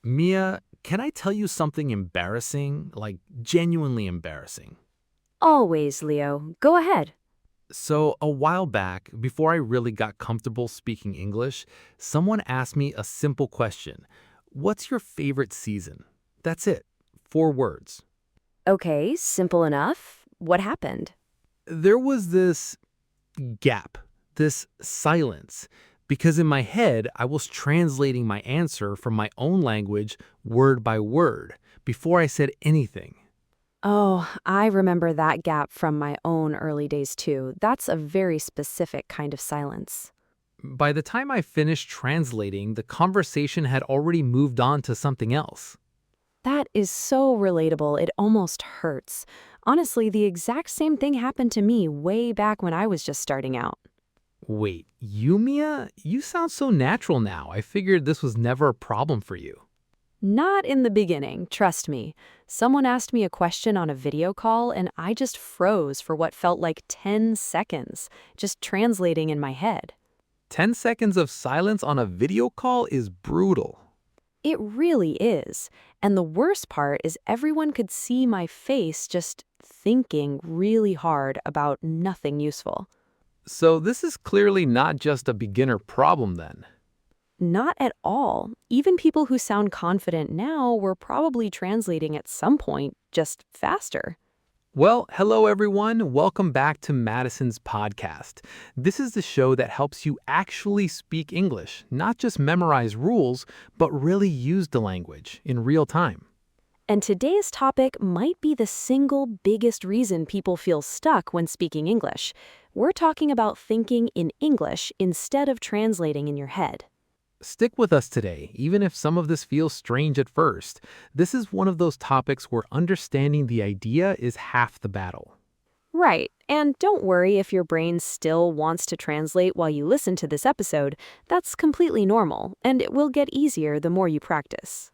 Mia, can I tell you something embarrassing? Like, genuinely embarrassing. Always, Leo. Go ahead. So, a while back, before I really got comfortable speaking English, someone asked me a simple question. What's your favorite season? That's it. 4 words. Okay, simple enough. What happened? There was this gap, this silence, because in my head, I was translating my answer from my own language word by word before I said anything. Oh, I remember that gap from my own early days too. That's a very specific kind of silence. By the time I finished translating, the conversation had already moved on to something else. That is so relatable, it almost hurts. Honestly, the exact same thing happened to me way back when I was just starting out. Wait, you, Mia? You sound so natural now. I figured this was never a problem for you. Not in the beginning, trust me. Someone asked me a question on a video call and I just froze for what felt like 10 seconds, just translating in my head. 10 seconds of silence on a video call is brutal. It really is. And the worst part is everyone could see my face just thinking really hard about nothing useful. So, this is clearly not just a beginner problem then. Not at all. Even people who sound confident now were probably translating at some point, just faster. Well, hello everyone. Welcome back to Madison's podcast. This is the show that helps you actually speak English, not just memorize rules, but really use the language in real time. And today's topic might be the single biggest reason people feel stuck when speaking English. We're talking about thinking in English instead of translating in your head. Stick with us today, even if some of this feels strange at first. This is one of those topics where understanding the idea is half the battle. Right, and don't worry if your brain still wants to translate while you listen to this episode. That's completely normal, and it will get easier the more you practice.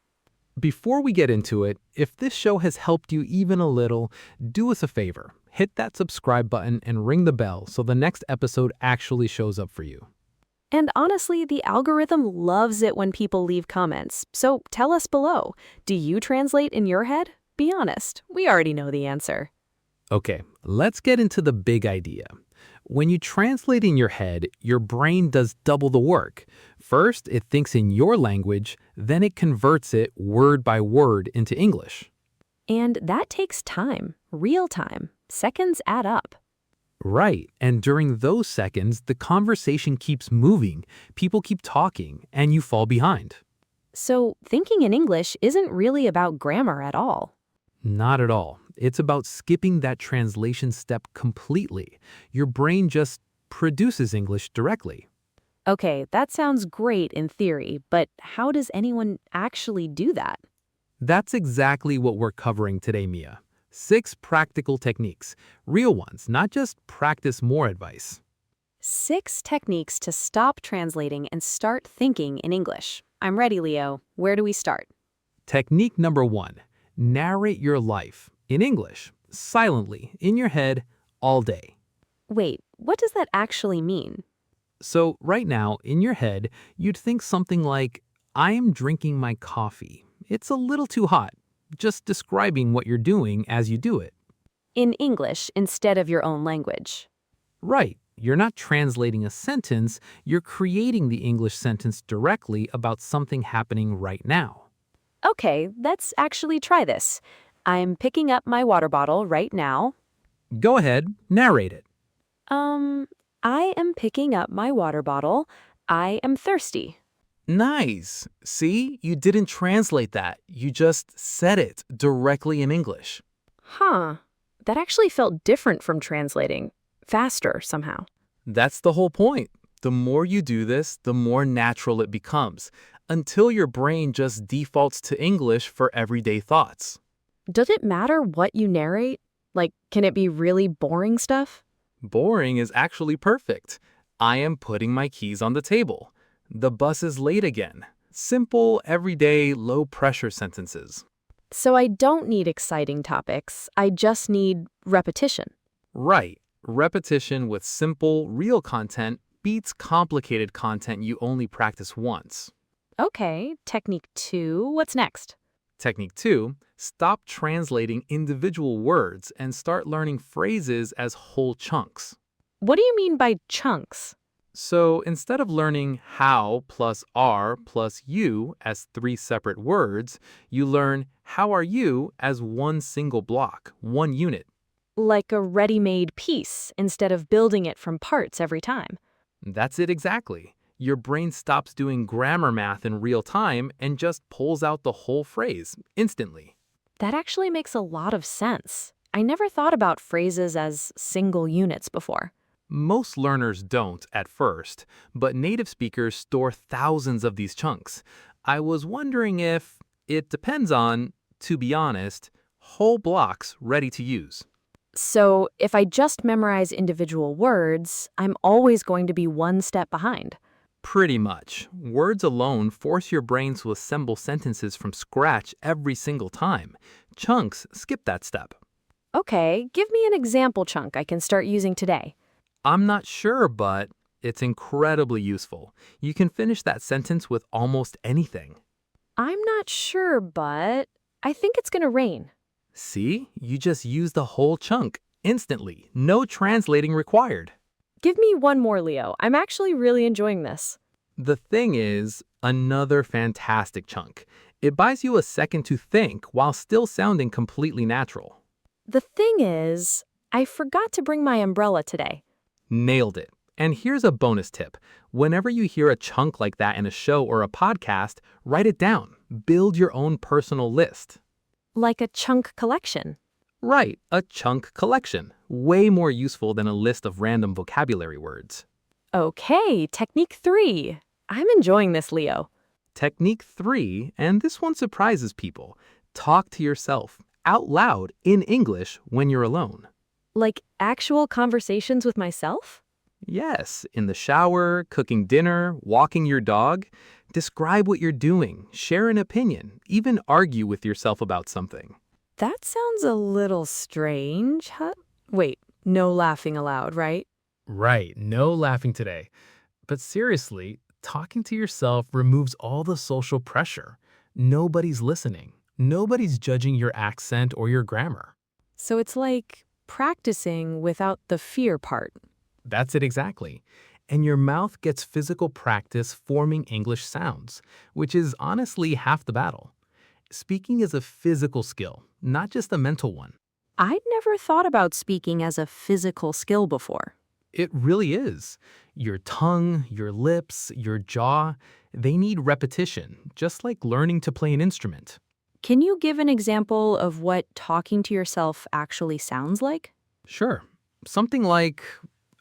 Before we get into it, if this show has helped you even a little, do us a favor. Hit that subscribe button and ring the bell so the next episode actually shows up for you. And honestly, the algorithm loves it when people leave comments, so tell us below. Do you translate in your head? Be honest, we already know the answer. Okay, let's get into the big idea. When you translate in your head, your brain does double the work. First, it thinks in your language, then it converts it word by word into English. And that takes time, real time. Seconds add up. Right, and during those seconds, the conversation keeps moving, people keep talking, and you fall behind. So, thinking in English isn't really about grammar at all. Not at all. It's about skipping that translation step completely. Your brain just produces English directly. Okay, that sounds great in theory, but how does anyone actually do that? That's exactly what we're covering today, Mia. 6 practical techniques, real ones, not just practice more advice. 6 techniques to stop translating and start thinking in English. I'm ready, Leo. Where do we start? Technique number 1, narrate your life in English, silently, in your head, all day. Wait, what does that actually mean? So, right now, in your head, you'd think something like, I am drinking my coffee. It's a little too hot. Just describing what you're doing as you do it. In English instead of your own language. Right. You're not translating a sentence, you're creating the English sentence directly about something happening right now. Okay, let's actually try this. I'm picking up my water bottle right now. Go ahead, narrate it. I am picking up my water bottle. I am thirsty. Nice. See, you didn't translate that. You just said it directly in English. Huh. That actually felt different from translating. Faster, somehow. That's the whole point. The more you do this, the more natural it becomes, until your brain just defaults to English for everyday thoughts. Does it matter what you narrate? Like, can it be really boring stuff? Boring is actually perfect. I am putting my keys on the table. The bus is late again. Simple, everyday, low-pressure sentences. So I don't need exciting topics. I just need repetition. Right. Repetition with simple, real content beats complicated content you only practice once. Okay, technique 2. What's next? Technique 2, stop translating individual words and start learning phrases as whole chunks. What do you mean by chunks? So instead of learning how plus are plus you as three separate words, you learn how are you as one single block, one unit. Like a ready-made piece instead of building it from parts every time. That's it exactly. Your brain stops doing grammar math in real time and just pulls out the whole phrase instantly. That actually makes a lot of sense. I never thought about phrases as single units before. Most learners don't at first, but native speakers store thousands of these chunks. I was wondering if it depends on, to be honest, whole blocks ready to use. So, if I just memorize individual words, I'm always going to be one step behind. Pretty much. Words alone force your brain to assemble sentences from scratch every single time. Chunks skip that step. Okay, give me an example chunk I can start using today. I'm not sure, but it's incredibly useful. You can finish that sentence with almost anything. I'm not sure, but I think it's going to rain. See, you just use the whole chunk instantly, no translating required. Give me one more, Leo. I'm actually really enjoying this. The thing is, another fantastic chunk. It buys you a second to think while still sounding completely natural. The thing is, I forgot to bring my umbrella today. Nailed it. And here's a bonus tip. Whenever you hear a chunk like that in a show or a podcast, write it down. Build your own personal list. Like a chunk collection. Right, a chunk collection. Way more useful than a list of random vocabulary words. Okay, technique 3. I'm enjoying this, Leo. Technique 3, and this one surprises people. Talk to yourself out loud in English when you're alone. Like actual conversations with myself? Yes, in the shower, cooking dinner, walking your dog. Describe what you're doing, share an opinion, even argue with yourself about something. That sounds a little strange. Wait, no laughing aloud, right? Right, no laughing today. But seriously, talking to yourself removes all the social pressure. Nobody's listening. Nobody's judging your accent or your grammar. So it's like practicing without the fear part. That's it exactly. And your mouth gets physical practice forming English sounds, which is honestly half the battle. Speaking is a physical skill, not just a mental one. I'd never thought about speaking as a physical skill before. It really is. Your tongue, your lips, your jaw, they need repetition, just like learning to play an instrument. Can you give an example of what talking to yourself actually sounds like? Sure. Something like,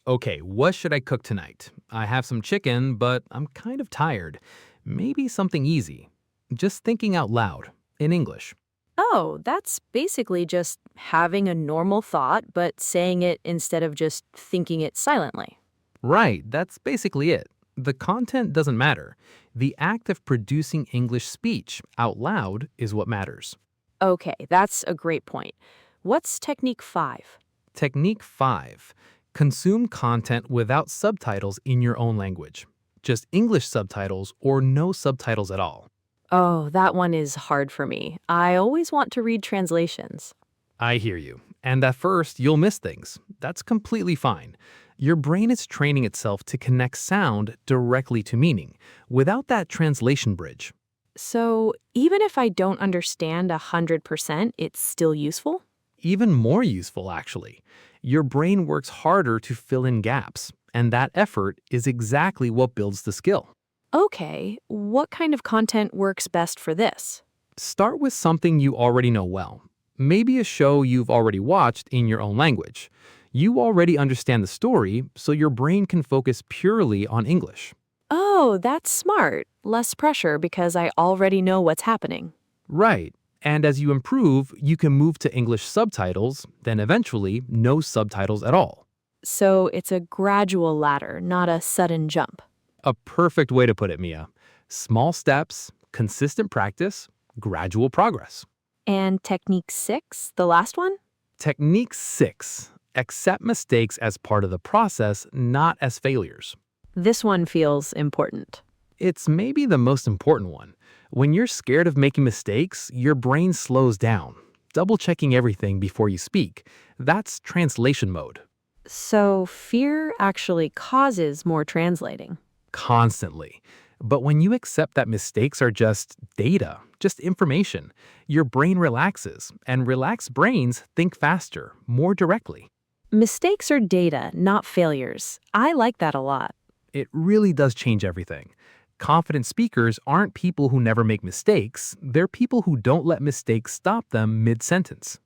okay, what should I cook tonight? I have some chicken, but I'm kind of tired. Maybe something easy. Just thinking out loud, in English. Oh, that's basically just having a normal thought, but saying it instead of just thinking it silently. Right, that's basically it. The content doesn't matter. The act of producing English speech out loud is what matters. Okay, that's a great point. What's technique 5? Technique 5. Consume content without subtitles in your own language. Just English subtitles or no subtitles at all. Oh, that one is hard for me. I always want to read translations. I hear you. And at first, you'll miss things. That's completely fine. Your brain is training itself to connect sound directly to meaning, without that translation bridge. So, even if I don't understand 100%, it's still useful? Even more useful, actually. Your brain works harder to fill in gaps, and that effort is exactly what builds the skill. Okay, what kind of content works best for this? Start with something you already know well. Maybe a show you've already watched in your own language. You already understand the story, so your brain can focus purely on English. Oh, that's smart. Less pressure because I already know what's happening. Right. And as you improve, you can move to English subtitles, then eventually no subtitles at all. So it's a gradual ladder, not a sudden jump. A perfect way to put it, Mia. Small steps, consistent practice, gradual progress. And technique 6, the last one? Technique 6. Accept mistakes as part of the process, not as failures. This one feels important. It's maybe the most important one. When you're scared of making mistakes, your brain slows down, double checking everything before you speak. That's translation mode. So fear actually causes more translating. Constantly. But when you accept that mistakes are just data, just information, your brain relaxes, and relaxed brains think faster, more directly. Mistakes are data, not failures. I like that a lot. It really does change everything. Confident speakers aren't people who never make mistakes, they're people who don't let mistakes stop them mid sentence.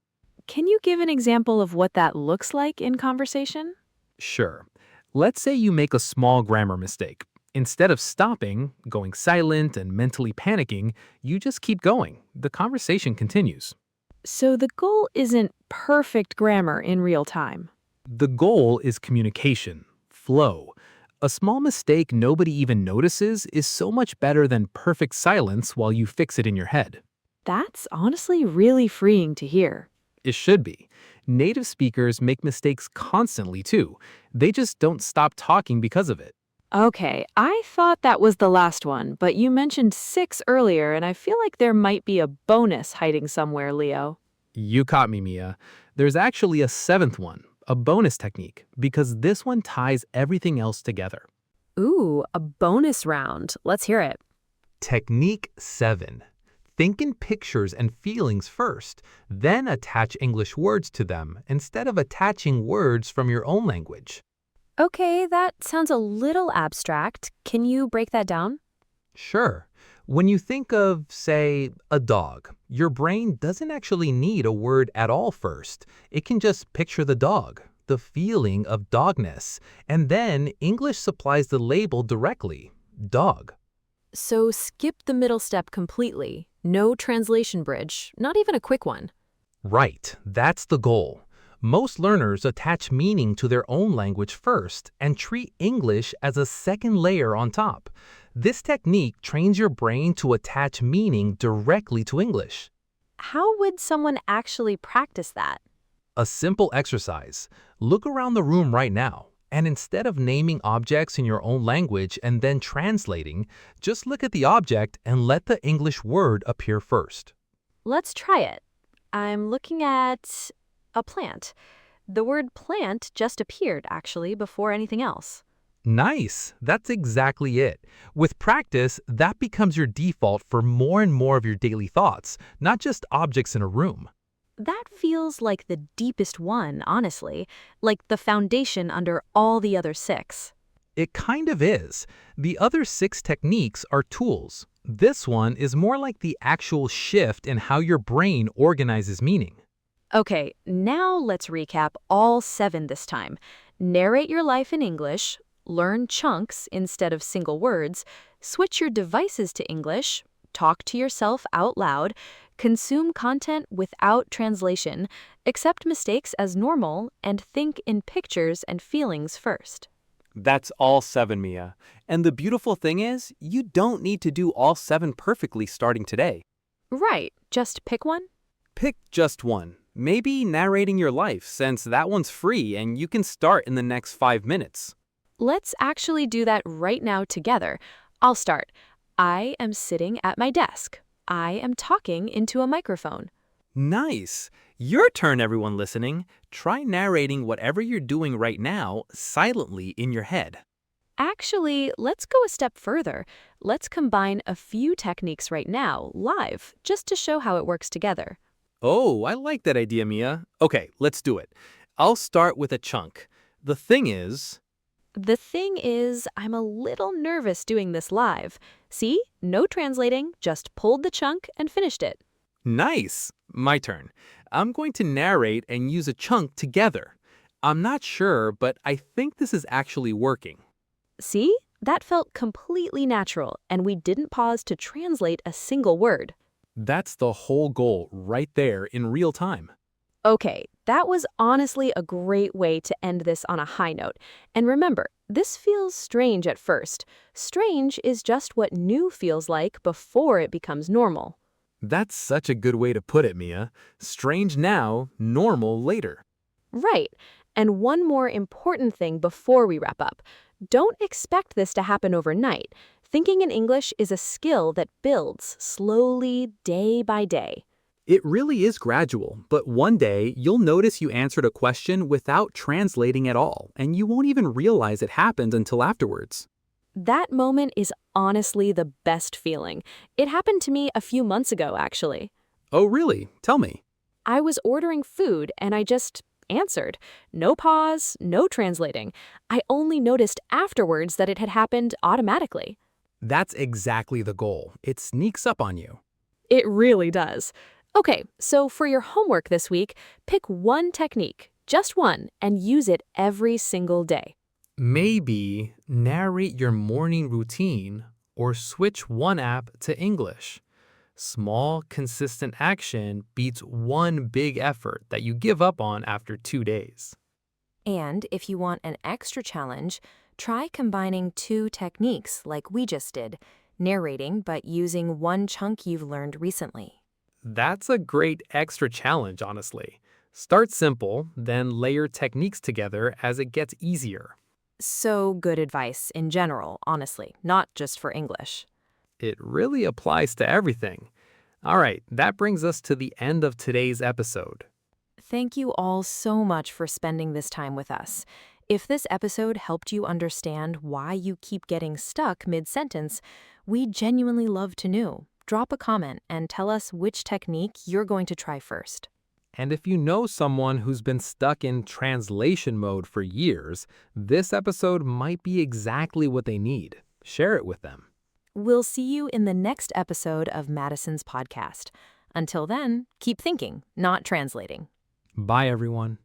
Can you give an example of what that looks like in conversation? Sure. Let's say you make a small grammar mistake. Instead of stopping, going silent, and mentally panicking, you just keep going. The conversation continues. So the goal isn't perfect grammar in real time. The goal is communication, flow. A small mistake nobody even notices is so much better than perfect silence while you fix it in your head. That's honestly really freeing to hear. It should be. Native speakers make mistakes constantly too. They just don't stop talking because of it. Okay, I thought that was the last one, but you mentioned 6 earlier, and I feel like there might be a bonus hiding somewhere, Leo. You caught me, Mia. There's actually a seventh one, a bonus technique, because this one ties everything else together. Ooh, a bonus round. Let's hear it. Technique 7. Think in pictures and feelings first, then attach English words to them instead of attaching words from your own language. Okay, that sounds a little abstract. Can you break that down? Sure. When you think of, say, a dog, your brain doesn't actually need a word at all first. It can just picture the dog, the feeling of dogness, and then English supplies the label directly, dog. So skip the middle step completely. No translation bridge, not even a quick one. Right, that's the goal. Most learners attach meaning to their own language first and treat English as a second layer on top. This technique trains your brain to attach meaning directly to English. How would someone actually practice that? A simple exercise. Look around the room right now, and instead of naming objects in your own language and then translating, just look at the object and let the English word appear first. Let's try it. I'm looking at a plant. The word plant just appeared, actually, before anything else. Nice! That's exactly it. With practice, that becomes your default for more and more of your daily thoughts, not just objects in a room. That feels like the deepest one, honestly, like the foundation under all the other 6. It kind of is. The other 6 techniques are tools. This one is more like the actual shift in how your brain organizes meaning. Okay, now let's recap all 7 this time. Narrate your life in English, learn chunks instead of single words, switch your devices to English, talk to yourself out loud, consume content without translation, accept mistakes as normal, and think in pictures and feelings first. That's all 7, Mia. And the beautiful thing is, you don't need to do all 7 perfectly starting today. Right, just pick one? Pick just one. Maybe narrating your life, since that one's free and you can start in the next 5 minutes. Let's actually do that right now together. I'll start. I am sitting at my desk. I am talking into a microphone. Nice! Your turn, everyone listening. Try narrating whatever you're doing right now silently in your head. Actually, let's go a step further. Let's combine a few techniques right now, live, just to show how it works together. Oh, I like that idea, Mia. Okay, let's do it. I'll start with a chunk. The thing is, I'm a little nervous doing this live. See? No translating, just pulled the chunk and finished it. nice! My turn. I'm going to narrate and use a chunk together. I'm not sure, but I think this is actually working. See? That felt completely natural, and we didn't pause to translate a single word. That's the whole goal right there in real time. Okay, that was honestly a great way to end this on a high note. And remember, this feels strange at first. Strange is just what new feels like before it becomes normal. That's such a good way to put it, Mia. Strange now, normal later. Right. And one more important thing before we wrap up. Don't expect this to happen overnight. Thinking in English is a skill that builds slowly, day by day. It really is gradual, but one day you'll notice you answered a question without translating at all, and you won't even realize it happened until afterwards. That moment is honestly the best feeling. It happened to me a few months ago, actually. Oh, really? Tell me. I was ordering food and I just answered. No pause, no translating. I only noticed afterwards that it had happened automatically. That's exactly the goal. It sneaks up on you. It really does. Okay, so for your homework this week, pick one technique, just one, and use it every single day. Maybe narrate your morning routine or switch one app to English. Small, consistent action beats one big effort that you give up on after 2 days. And if you want an extra challenge, try combining two techniques like we just did, narrating but using one chunk you've learned recently. That's a great extra challenge, honestly. Start simple, then layer techniques together as it gets easier. So good advice in general, honestly, not just for English. It really applies to everything. All right, that brings us to the end of today's episode. Thank you all so much for spending this time with us. If this episode helped you understand why you keep getting stuck mid-sentence, we genuinely love to know. Drop a comment and tell us which technique you're going to try first. And if you know someone who's been stuck in translation mode for years, this episode might be exactly what they need. Share it with them. We'll see you in the next episode of Madison's podcast. Until then, keep thinking, not translating. Bye, everyone.